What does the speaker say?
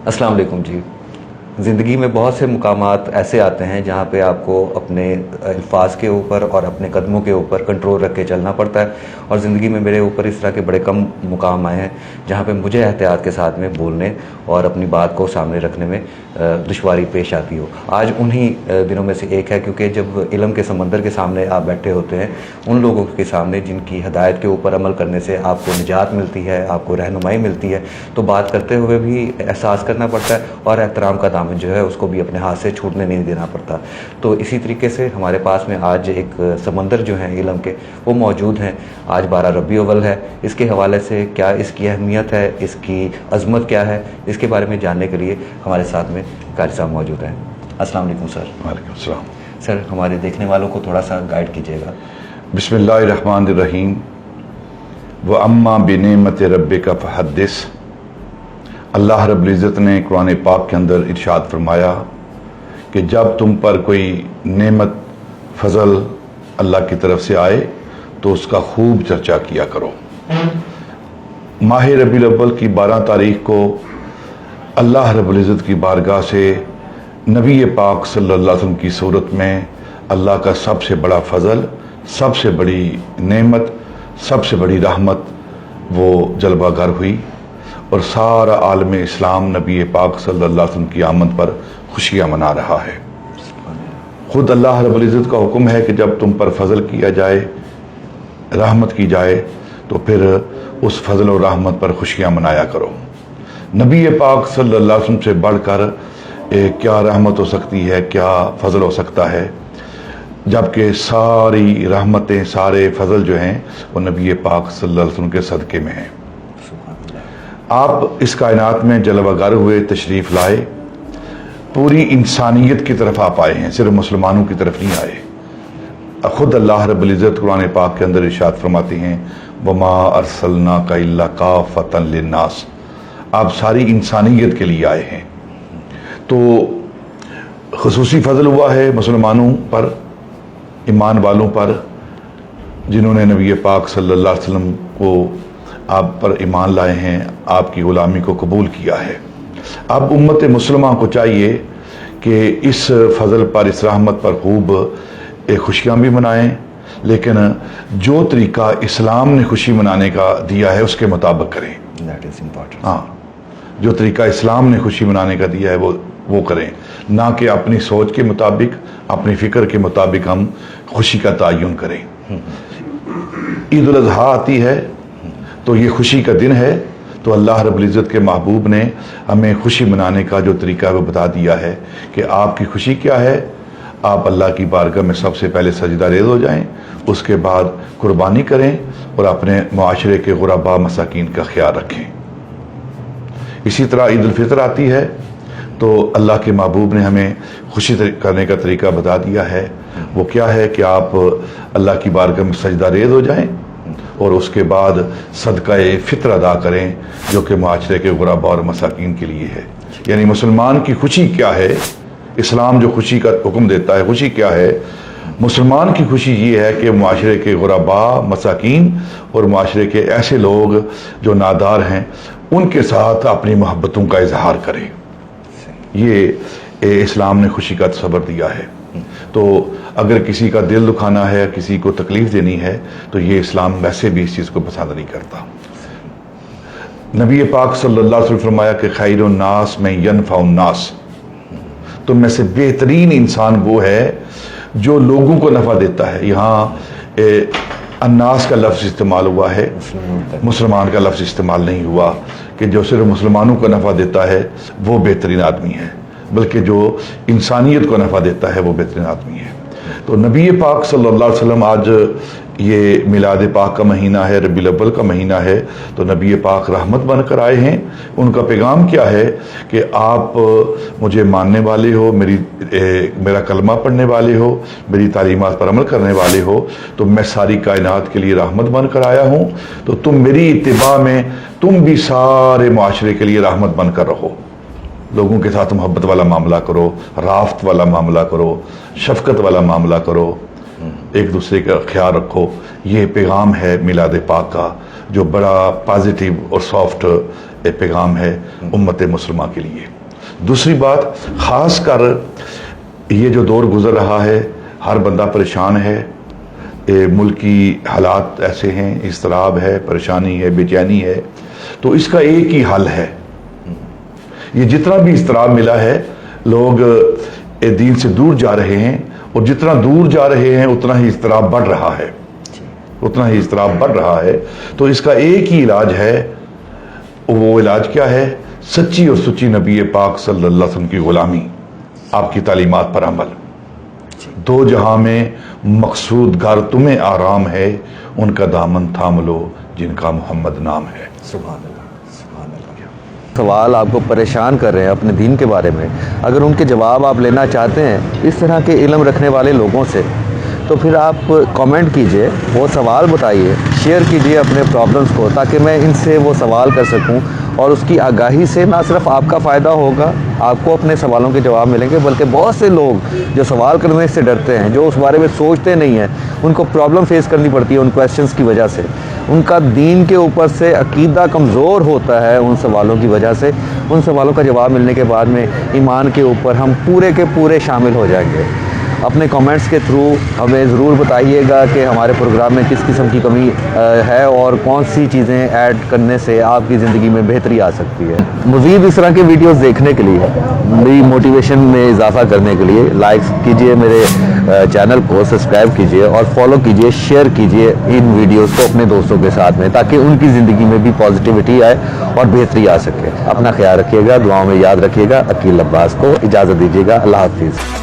السلام علیکم جی. زندگی میں بہت سے مقامات ایسے آتے ہیں جہاں پہ آپ کو اپنے الفاظ کے اوپر اور اپنے قدموں کے اوپر کنٹرول رکھ کے چلنا پڑتا ہے، اور زندگی میں میرے اوپر اس طرح کے بڑے کم مقام آئے ہیں جہاں پہ مجھے احتیاط کے ساتھ میں بولنے اور اپنی بات کو سامنے رکھنے میں دشواری پیش آتی ہو. آج انہی دنوں میں سے ایک ہے، کیونکہ جب علم کے سمندر کے سامنے آپ بیٹھے ہوتے ہیں، ان لوگوں کے سامنے جن کی ہدایت کے اوپر عمل کرنے سے آپ کو نجات ملتی ہے، آپ کو رہنمائی ملتی ہے، تو بات کرتے ہوئے بھی احساس کرنا پڑتا ہے اور احترام کا دامن جو ہے اس کو بھی اپنے ہاتھ سے چھوٹنے نہیں دینا پڑتا. تو اسی طریقے سے ہمارے پاس میں آج ایک سمندر جو ہیں علم کے وہ موجود ہیں. آج 12 ربیع الاول ہے. اس کے حوالے سے کیا اس کی اہمیت ہے، اس کی عظمت کیا ہے، اس کے بارے میں جاننے کے لیے ہمارے ساتھ میں قاری صاحب موجود ہیں. السلام علیکم سر. وعلیکم السلام. سر، ہمارے دیکھنے والوں کو تھوڑا سا گائیڈ کیجیے گا. بسم اللہ الرحمن الرحیم. وَأَمَّا بِنِعْمَةِ رَبِّكَ فَحَدِّثْ. اللہ رب العزت نے قرآن پاک کے اندر ارشاد فرمایا کہ جب تم پر کوئی نعمت فضل اللہ کی طرف سے آئے تو اس کا خوب چرچا کیا کرو. ماہ ربیع الاول کی 12 تاریخ کو اللہ رب العزت کی بارگاہ سے نبی پاک صلی اللہ علیہ وسلم کی صورت میں اللہ کا سب سے بڑا فضل، سب سے بڑی نعمت، سب سے بڑی رحمت وہ جلوہ گر ہوئی، اور سارا عالم اسلام نبی پاک صلی اللہ علیہ وسلم کی آمد پر خوشیاں منا رہا ہے. خود اللہ رب العزت کا حکم ہے کہ جب تم پر فضل کیا جائے، رحمت کی جائے، تو پھر اس فضل و رحمت پر خوشیاں منایا کرو. نبی پاک صلی اللہ علیہ وسلم سے بڑھ کر کیا رحمت ہو سکتی ہے، کیا فضل ہو سکتا ہے، جبکہ ساری رحمتیں، سارے فضل جو ہیں وہ نبی پاک صلی اللہ علیہ وسلم کے صدقے میں ہیں. آپ اس کائنات میں جلوہ گر ہوئے، تشریف لائے، پوری انسانیت کی طرف آپ آئے ہیں، صرف مسلمانوں کی طرف نہیں آئے. خود اللہ رب العزت قرآن پاک کے اندر ارشاد فرماتے ہیں وَمَا أَرْسَلْنَاكَ إِلَّا كَافَّةً لِلنَّاسِ. آپ ساری انسانیت کے لیے آئے ہیں. تو خصوصی فضل ہوا ہے مسلمانوں پر، ایمان والوں پر، جنہوں نے نبی پاک صلی اللہ علیہ وسلم کو آپ پر ایمان لائے ہیں، آپ کی غلامی کو قبول کیا ہے. اب امت مسلمہ کو چاہیے کہ اس فضل پر، اس رحمت پر خوب خوشیاں بھی منائیں، لیکن جو طریقہ اسلام نے خوشی منانے کا دیا ہے اس کے مطابق کریں. ہاں، جو طریقہ اسلام نے خوشی منانے کا دیا ہے وہ کریں، نہ کہ اپنی سوچ کے مطابق، اپنی فکر کے مطابق ہم خوشی کا تعین کریں. عید الاضحیٰ آتی ہے تو یہ خوشی کا دن ہے، تو اللہ رب العزت کے محبوب نے ہمیں خوشی منانے کا جو طریقہ ہے وہ بتا دیا ہے کہ آپ کی خوشی کیا ہے. آپ اللہ کی بارگاہ میں سب سے پہلے سجدہ ریز ہو جائیں، اس کے بعد قربانی کریں اور اپنے معاشرے کے غرباء مساکین کا خیال رکھیں. اسی طرح عید الفطر آتی ہے تو اللہ کے محبوب نے ہمیں خوشی کرنے کا طریقہ بتا دیا ہے. وہ کیا ہے کہ آپ اللہ کی بارگاہ میں سجدہ ریز ہو جائیں اور اس کے بعد صدقہ فطر ادا کریں، جو کہ معاشرے کے غرباء اور مساکین کے لیے ہے. یعنی مسلمان کی خوشی کیا ہے، اسلام جو خوشی کا حکم دیتا ہے، خوشی کیا ہے؟ مسلمان کی خوشی یہ ہے کہ معاشرے کے غرباء، مساکین اور معاشرے کے ایسے لوگ جو نادار ہیں ان کے ساتھ اپنی محبتوں کا اظہار کرے. یہ اسلام نے خوشی کا تصور دیا ہے. تو اگر کسی کا دل دکھانا ہے، کسی کو تکلیف دینی ہے، تو یہ اسلام ویسے بھی اس چیز کو پسند نہیں کرتا. نبی پاک صلی اللہ علیہ وسلم فرمایا کہ خیر الناس من ینفع الناس. تم میں سے بہترین انسان وہ ہے جو لوگوں کو نفع دیتا ہے. یہاں الناس کا لفظ استعمال ہوا ہے، مسلمان کا لفظ استعمال نہیں ہوا کہ جو صرف مسلمانوں کو نفع دیتا ہے وہ بہترین آدمی ہے، بلکہ جو انسانیت کو نفع دیتا ہے وہ بہترین آدمی ہے. تو نبی پاک صلی اللہ علیہ وسلم، آج یہ میلاد پاک کا مہینہ ہے، ربیع الاول کا مہینہ ہے، تو نبی پاک رحمت بن کر آئے ہیں. ان کا پیغام کیا ہے کہ آپ مجھے ماننے والے ہو، میرا کلمہ پڑھنے والے ہو، میری تعلیمات پر عمل کرنے والے ہو، تو میں ساری کائنات کے لیے رحمت بن کر آیا ہوں. تو تم میری اتباع میں تم بھی سارے معاشرے کے لیے رحمت بن کر رہو. لوگوں کے ساتھ محبت والا معاملہ کرو، رافت والا معاملہ کرو، شفقت والا معاملہ کرو، ایک دوسرے کا خیال رکھو. یہ پیغام ہے میلاد پاک کا، جو بڑا پازیٹیو اور سافٹ پیغام ہے امت مسلمہ کے لیے۔ دوسری بات، خاص کر یہ جو دور گزر رہا ہے، ہر بندہ پریشان ہے، ملکی حالات ایسے ہیں، اضطراب ہے، پریشانی ہے، بے چینی ہے، تو اس کا ایک ہی حل ہے۔ یہ جتنا بھی اضطراب ملا ہے، لوگ دین سے دور جا رہے ہیں، اور جتنا دور جا رہے ہیں اتنا ہی اضطراب بڑھ رہا ہے، اتنا ہی اضطراب بڑھ رہا ہے۔ تو اس کا ایک ہی علاج ہے، وہ علاج کیا ہے؟ سچی اور سچی نبی پاک صلی اللہ علیہ وسلم کی غلامی، آپ کی تعلیمات پر عمل۔ دو جہاں میں مقصود گھر تمہیں آرام ہے، ان کا دامن تھام لو جن کا محمد نام ہے۔ سبحان اللہ، سبحان اللہ۔ سوال آپ کو پریشان کر رہے ہیں اپنے دین کے بارے میں، اگر ان کے جواب آپ لینا چاہتے ہیں اس طرح کے علم رکھنے والے لوگوں سے، تو پھر آپ کامنٹ کیجئے، وہ سوال بتائیے، شیئر کیجئے اپنے پرابلمز کو، تاکہ میں ان سے وہ سوال کر سکوں، اور اس کی آگاہی سے نہ صرف آپ کا فائدہ ہوگا، آپ کو اپنے سوالوں کے جواب ملیں گے، بلکہ بہت سے لوگ جو سوال کرنے سے ڈرتے ہیں، جو اس بارے میں سوچتے نہیں ہیں، ان کو پرابلم فیس کرنی پڑتی ہے ان کویسچنز کی وجہ سے، ان کا دین کے اوپر سے عقیدہ کمزور ہوتا ہے ان سوالوں کی وجہ سے، ان سوالوں کا جواب ملنے کے بعد میں ایمان کے اوپر ہم پورے کے پورے شامل ہو جائیں گے۔ اپنے کامنٹس کے تھرو ہمیں ضرور بتائیے گا کہ ہمارے پروگرام میں کس قسم کی کمی ہے اور کون سی چیزیں ایڈ کرنے سے آپ کی زندگی میں بہتری آ سکتی ہے۔ مزید اس طرح کے ویڈیوز دیکھنے کے لیے، میری موٹیویشن میں اضافہ کرنے کے لیے لائک کیجئے میرے چینل کو، سبسکرائب کیجئے اور فالو کیجئے، شیئر کیجئے ان ویڈیوز کو اپنے دوستوں کے ساتھ میں، تاکہ ان کی زندگی میں بھی پازیٹیوٹی آئے اور بہتری آ سکے۔ اپنا خیال رکھیے گا، دعاؤں میں یاد رکھیے گا۔ عقیل عباس کو اجازت دیجیے گا، اللہ حافظ۔